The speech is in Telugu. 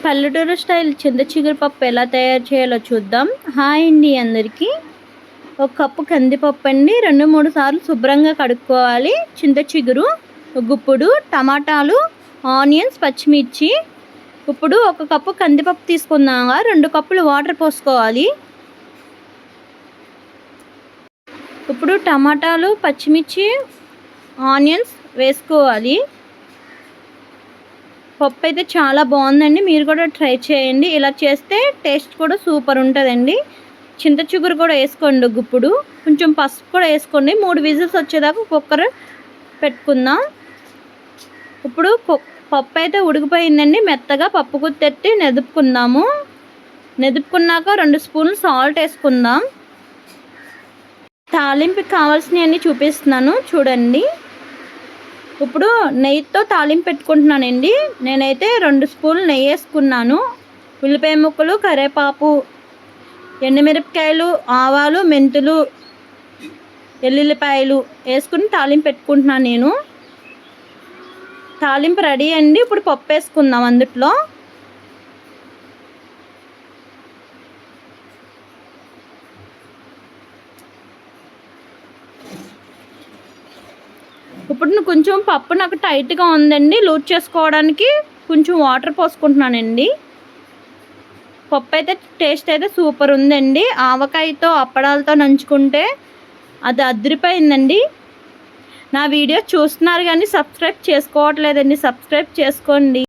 పల్లెటూరు స్టైల్ చింత చిగురు పప్పు ఎలా తయారు చేయాలో చూద్దాం. హాయ్ అండి అందరికీ. ఒక కప్పు కందిపప్పు అండి, 2-3 సార్లు శుభ్రంగా కడుక్కోవాలి. చింత చిగురు, గుప్పుడు, టమాటాలు, ఆనియన్స్, పచ్చిమిర్చి. ఇప్పుడు ఒక కప్పు కందిపప్పు తీసుకున్నాక 2 కప్పులు వాటర్ పోసుకోవాలి. ఇప్పుడు టమాటాలు, పచ్చిమిర్చి, ఆనియన్స్ వేసుకోవాలి. పప్పు అయితే చాలా బాగుందండి, మీరు కూడా ట్రై చేయండి. ఇలా చేస్తే టేస్ట్ కూడా సూపర్ ఉంటుందండి. చింత చిగురు కూడా వేసుకోండి, గుప్పుడు కొంచెం పసుపు కూడా వేసుకోండి. 3 విజిల్స్ వచ్చేదాకా కుక్కర్ పెట్టుకుందాం. ఇప్పుడు పప్పు అయితే ఉడికిపోయిందండి. మెత్తగా పప్పు గుత్తెత్తి నెదుపుకుందాము. నెదుపుకున్నాక 2 స్పూన్లు సాల్ట్ వేసుకుందాం. తాలింపుకి కావాల్సినవన్నీ చూపిస్తున్నాను చూడండి. ఇప్పుడు నెయ్యితో తాలింపు పెట్టుకుంటున్నానండి. నేనైతే 2 స్పూన్లు నెయ్యి వేసుకున్నాను. ఉల్లిపాయ ముక్కలు, కరివేపాకు, ఎండుమిరపకాయలు, ఆవాలు, మెంతులు, ఎల్లుల్లిపాయలు వేసుకుని తాలింపు పెట్టుకుంటున్నాను నేను. తాలింపు రెడీ అండి. ఇప్పుడు పప్పు వేసుకుందాం అందుట్లో. ఇప్పుడు కొంచెం పప్పు నాకు టైట్గా ఉందండి, లూజ్ చేసుకోవడానికి కొంచెం వాటర్ పోసుకుంటున్నానండి. పప్పు అయితే టేస్ట్ అయితే సూపర్ ఉందండి. ఆవకాయతో అప్పడాలతో నంచుకుంటే అది అదిరిపోయిందండి. నా వీడియో చూస్తున్నారు కానీ సబ్స్క్రైబ్ చేసుకోవట్లేదండి, సబ్స్క్రైబ్ చేసుకోండి.